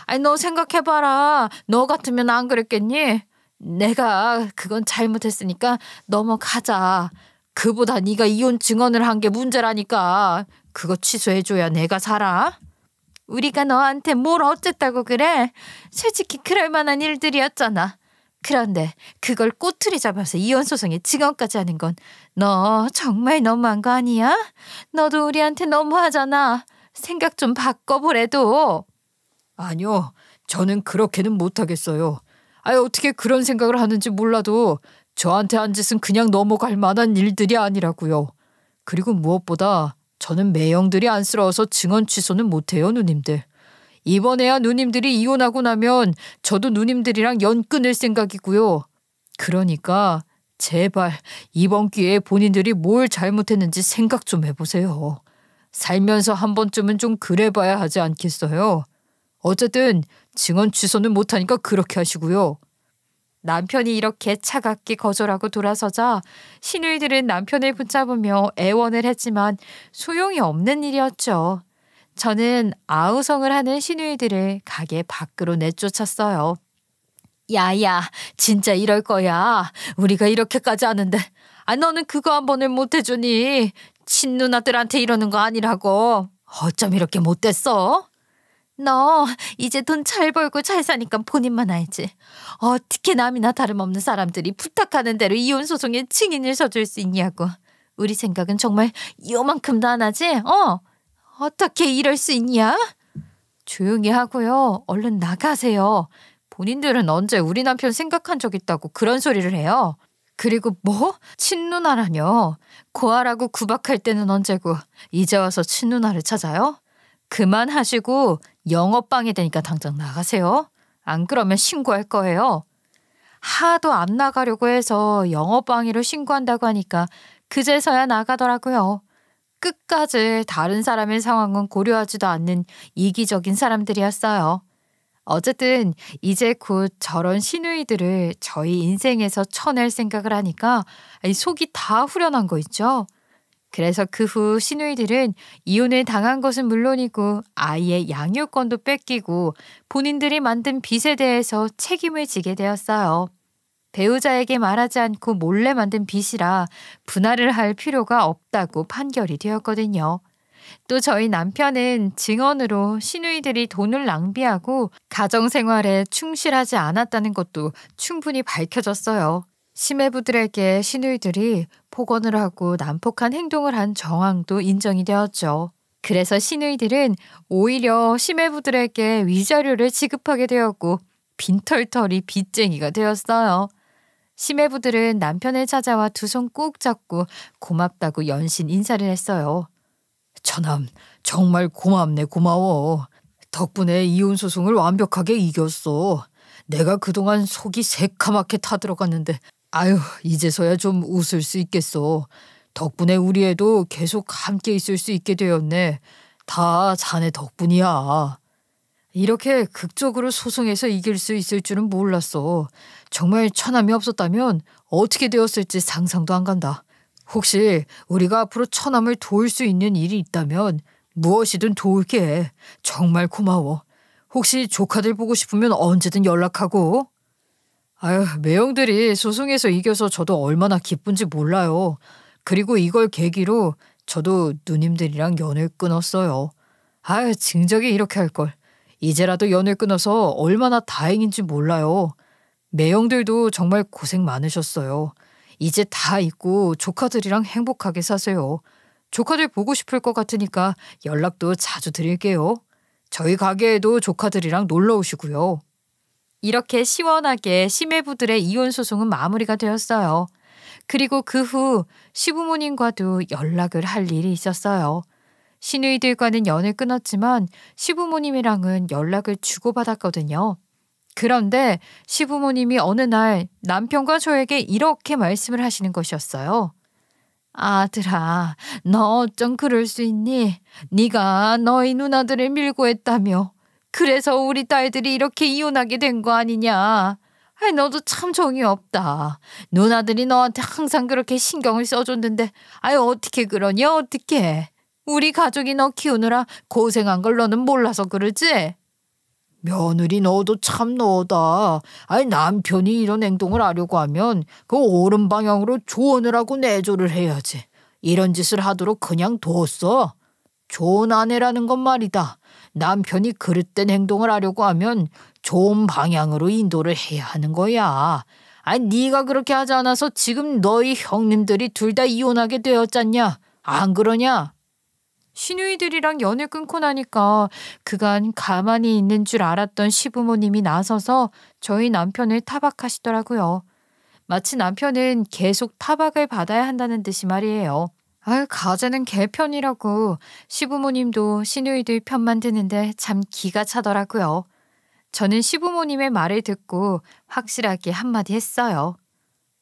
아니, 너 생각해봐라. 너 같으면 안 그랬겠니? 내가 그건 잘못했으니까 넘어가자. 그보다 네가 이혼 증언을 한 게 문제라니까. 그거 취소해줘야 내가 살아. 우리가 너한테 뭘 어쨌다고 그래? 솔직히 그럴 만한 일들이었잖아. 그런데 그걸 꼬투리 잡아서 이혼소송에 증언까지 하는 건 너 정말 너무한 거 아니야? 너도 우리한테 너무하잖아. 생각 좀 바꿔보래도. 아니요. 저는 그렇게는 못하겠어요. 아니, 어떻게 그런 생각을 하는지 몰라도 저한테 한 짓은 그냥 넘어갈 만한 일들이 아니라고요. 그리고 무엇보다 저는 매형들이 안쓰러워서 증언 취소는 못해요, 누님들. 이번에야 누님들이 이혼하고 나면 저도 누님들이랑 연 끊을 생각이고요. 그러니까 제발 이번 기회에 본인들이 뭘 잘못했는지 생각 좀 해보세요. 살면서 한 번쯤은 좀 그래봐야 하지 않겠어요? 어쨌든 증언 취소는 못하니까 그렇게 하시고요. 남편이 이렇게 차갑게 거절하고 돌아서자 시누이들은 남편을 붙잡으며 애원을 했지만 소용이 없는 일이었죠. 저는 아우성을 하는 시누이들을 가게 밖으로 내쫓았어요. 야야, 진짜 이럴 거야. 우리가 이렇게까지 하는데 너는 그거 한 번을 못 해주니? 친누나들한테 이러는 거 아니라고. 어쩜 이렇게 못됐어? 너 이제 돈 잘 벌고 잘 사니까 본인만 알지. 어떻게 남이나 다름없는 사람들이 부탁하는 대로 이혼소송에 증인을 서줄 수 있냐고. 우리 생각은 정말 요만큼도 안 하지? 어떻게 이럴 수 있냐? 조용히 하고요. 얼른 나가세요. 본인들은 언제 우리 남편 생각한 적 있다고 그런 소리를 해요. 그리고 뭐? 친누나라뇨. 고아라고 구박할 때는 언제고 이제 와서 친누나를 찾아요? 그만하시고 영업방해 되니까 당장 나가세요. 안 그러면 신고할 거예요. 하도 안 나가려고 해서 영업방해로 신고한다고 하니까 그제서야 나가더라고요. 끝까지 다른 사람의 상황은 고려하지도 않는 이기적인 사람들이었어요. 어쨌든 이제 곧 저런 시누이들을 저희 인생에서 쳐낼 생각을 하니까 속이 다 후련한 거 있죠. 그래서 그 후 시누이들은 이혼을 당한 것은 물론이고 아이의 양육권도 뺏기고 본인들이 만든 빚에 대해서 책임을 지게 되었어요. 배우자에게 말하지 않고 몰래 만든 빚이라 분할을 할 필요가 없다고 판결이 되었거든요. 또 저희 남편은 증언으로 시누이들이 돈을 낭비하고 가정생활에 충실하지 않았다는 것도 충분히 밝혀졌어요. 시매부들에게 시누이들이 폭언을 하고 난폭한 행동을 한 정황도 인정이 되었죠. 그래서 시누이들은 오히려 시매부들에게 위자료를 지급하게 되었고 빈털터리 빚쟁이가 되었어요. 시매부들은 남편을 찾아와 두 손 꼭 잡고 고맙다고 연신 인사를 했어요. 처남 정말 고맙네, 고마워. 덕분에 이혼소송을 완벽하게 이겼어. 내가 그동안 속이 새카맣게 타들어갔는데 아유, 이제서야 좀 웃을 수 있겠어. 덕분에 우리 애도 계속 함께 있을 수 있게 되었네. 다 자네 덕분이야. 이렇게 극적으로 소송해서 이길 수 있을 줄은 몰랐어. 정말 처남이 없었다면 어떻게 되었을지 상상도 안 간다. 혹시 우리가 앞으로 처남을 도울 수 있는 일이 있다면 무엇이든 도울게. 정말 고마워. 혹시 조카들 보고 싶으면 언제든 연락하고. 아유, 매형들이 소송에서 이겨서 저도 얼마나 기쁜지 몰라요. 그리고 이걸 계기로 저도 누님들이랑 연을 끊었어요. 아유, 진작에 이렇게 할 걸. 이제라도 연을 끊어서 얼마나 다행인지 몰라요. 매형들도 정말 고생 많으셨어요. 이제 다 잊고 조카들이랑 행복하게 사세요. 조카들 보고 싶을 것 같으니까 연락도 자주 드릴게요. 저희 가게에도 조카들이랑 놀러 오시고요. 이렇게 시원하게 시매부들의 이혼 소송은 마무리가 되었어요. 그리고 그 후 시부모님과도 연락을 할 일이 있었어요. 시누이들과는 연을 끊었지만 시부모님이랑은 연락을 주고받았거든요. 그런데 시부모님이 어느 날 남편과 저에게 이렇게 말씀을 하시는 것이었어요. 아들아, 너 어쩜 그럴 수 있니? 네가 너희 누나들을 밀고 했다며. 그래서 우리 딸들이 이렇게 이혼하게 된 거 아니냐? 아이, 너도 참 정이 없다. 누나들이 너한테 항상 그렇게 신경을 써줬는데 아이, 어떻게 그러니 어떻게? 우리 가족이 너 키우느라 고생한 걸 너는 몰라서 그러지? 며느리 너도 참 너다. 아니, 남편이 이런 행동을 하려고 하면 그 옳은 방향으로 조언을 하고 내조를 해야지. 이런 짓을 하도록 그냥 뒀어. 좋은 아내라는 건 말이다. 남편이 그릇된 행동을 하려고 하면 좋은 방향으로 인도를 해야 하는 거야. 아니, 네가 그렇게 하지 않아서 지금 너희 형님들이 둘 다 이혼하게 되었잖냐? 안 그러냐? 시누이들이랑 연을 끊고 나니까 그간 가만히 있는 줄 알았던 시부모님이 나서서 저희 남편을 타박하시더라고요. 마치 남편은 계속 타박을 받아야 한다는 듯이 말이에요. 아유, 가재는 개 편이라고. 시부모님도 시누이들 편만 드는데 참 기가 차더라고요. 저는 시부모님의 말을 듣고 확실하게 한마디 했어요.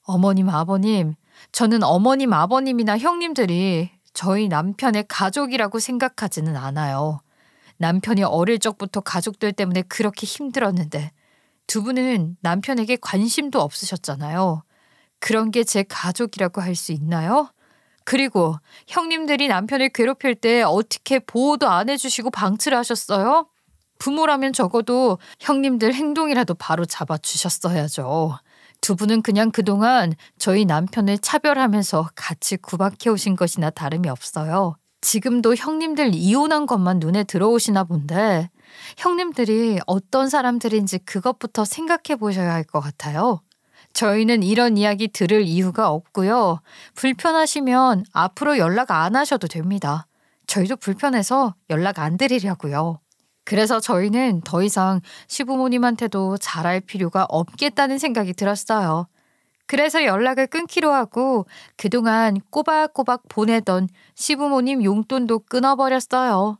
어머님, 아버님, 저는 어머님, 아버님이나 형님들이 저희 남편의 가족이라고 생각하지는 않아요. 남편이 어릴 적부터 가족들 때문에 그렇게 힘들었는데 두 분은 남편에게 관심도 없으셨잖아요. 그런 게 제 가족이라고 할 수 있나요? 그리고 형님들이 남편을 괴롭힐 때 어떻게 보호도 안 해주시고 방치를 하셨어요? 부모라면 적어도 형님들 행동이라도 바로 잡아주셨어야죠. 두 분은 그냥 그동안 저희 남편을 차별하면서 같이 구박해 오신 것이나 다름이 없어요. 지금도 형님들 이혼한 것만 눈에 들어오시나 본데 형님들이 어떤 사람들인지 그것부터 생각해 보셔야 할 것 같아요. 저희는 이런 이야기 들을 이유가 없고요. 불편하시면 앞으로 연락 안 하셔도 됩니다. 저희도 불편해서 연락 안 드리려고요. 그래서 저희는 더 이상 시부모님한테도 잘할 필요가 없겠다는 생각이 들었어요. 그래서 연락을 끊기로 하고 그동안 꼬박꼬박 보내던 시부모님 용돈도 끊어버렸어요.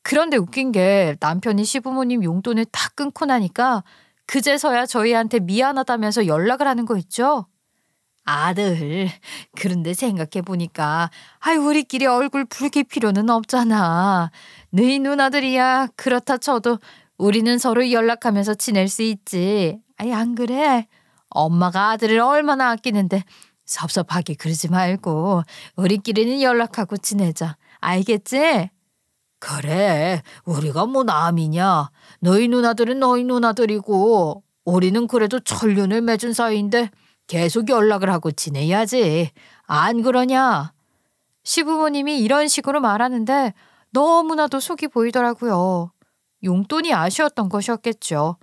그런데 웃긴 게 남편이 시부모님 용돈을 다 끊고 나니까 그제서야 저희한테 미안하다면서 연락을 하는 거 있죠? 아들, 그런데 생각해보니까 우리끼리 얼굴 붉힐 필요는 없잖아. 너희 누나들이야 그렇다 쳐도 우리는 서로 연락하면서 지낼 수 있지. 안 그래? 엄마가 아들을 얼마나 아끼는데 섭섭하게 그러지 말고 우리끼리는 연락하고 지내자. 알겠지? 그래, 우리가 뭐 남이냐. 너희 누나들은 너희 누나들이고 우리는 그래도 천륜을 맺은 사이인데 계속 연락을 하고 지내야지. 안 그러냐? 시부모님이 이런 식으로 말하는데 너무나도 속이 보이더라고요. 용돈이 아쉬웠던 것이었겠죠.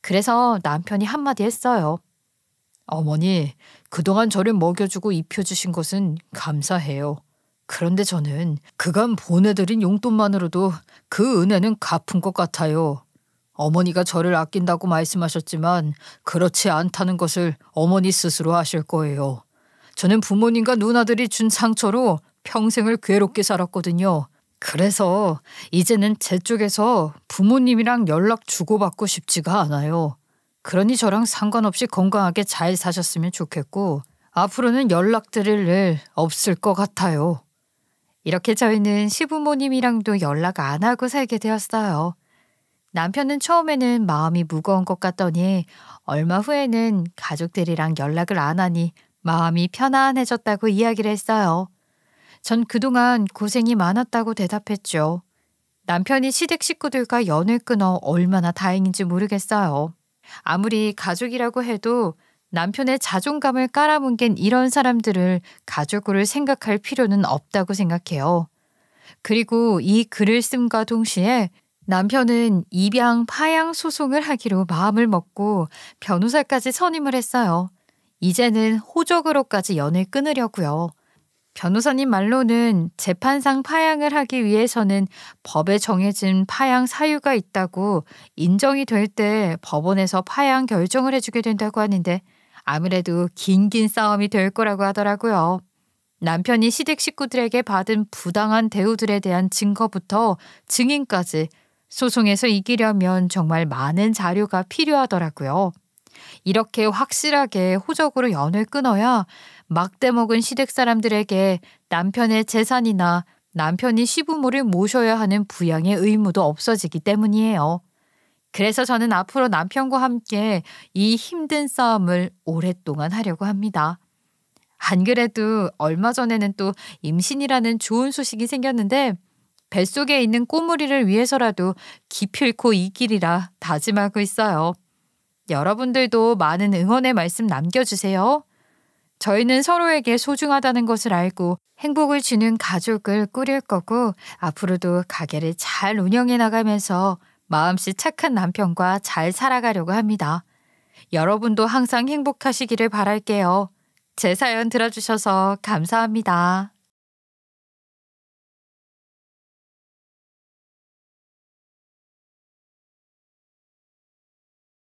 그래서 남편이 한마디 했어요. 어머니, 그동안 저를 먹여주고 입혀주신 것은 감사해요. 그런데 저는 그간 보내드린 용돈만으로도 그 은혜는 갚은 것 같아요. 어머니가 저를 아낀다고 말씀하셨지만 그렇지 않다는 것을 어머니 스스로 아실 거예요. 저는 부모님과 누나들이 준 상처로 평생을 괴롭게 살았거든요. 그래서 이제는 제 쪽에서 부모님이랑 연락 주고받고 싶지가 않아요. 그러니 저랑 상관없이 건강하게 잘 사셨으면 좋겠고 앞으로는 연락드릴 일 없을 것 같아요. 이렇게 저희는 시부모님이랑도 연락 안 하고 살게 되었어요. 남편은 처음에는 마음이 무거운 것 같더니 얼마 후에는 가족들이랑 연락을 안 하니 마음이 편안해졌다고 이야기를 했어요. 전 그동안 고생이 많았다고 대답했죠. 남편이 시댁 식구들과 연을 끊어 얼마나 다행인지 모르겠어요. 아무리 가족이라고 해도 남편의 자존감을 깔아뭉갠 이런 사람들을 가족으로 생각할 필요는 없다고 생각해요. 그리고 이 글을 씀과 동시에 남편은 입양 파양 소송을 하기로 마음을 먹고 변호사까지 선임을 했어요. 이제는 호적으로까지 연을 끊으려고요. 변호사님 말로는 재판상 파양을 하기 위해서는 법에 정해진 파양 사유가 있다고 인정이 될 때 법원에서 파양 결정을 해주게 된다고 하는데 아무래도 긴긴 싸움이 될 거라고 하더라고요. 남편이 시댁 식구들에게 받은 부당한 대우들에 대한 증거부터 증인까지 소송에서 이기려면 정말 많은 자료가 필요하더라고요. 이렇게 확실하게 호적으로 연을 끊어야 막대 먹은 시댁 사람들에게 남편의 재산이나 남편이 시부모를 모셔야 하는 부양의 의무도 없어지기 때문이에요. 그래서 저는 앞으로 남편과 함께 이 힘든 싸움을 오랫동안 하려고 합니다. 안 그래도 얼마 전에는 또 임신이라는 좋은 소식이 생겼는데 뱃속에 있는 꼬물이를 위해서라도 기필코 이기리라 다짐하고 있어요. 여러분들도 많은 응원의 말씀 남겨주세요. 저희는 서로에게 소중하다는 것을 알고 행복을 주는 가족을 꾸릴 거고 앞으로도 가게를 잘 운영해 나가면서 마음씨 착한 남편과 잘 살아가려고 합니다. 여러분도 항상 행복하시기를 바랄게요. 제 사연 들어주셔서 감사합니다.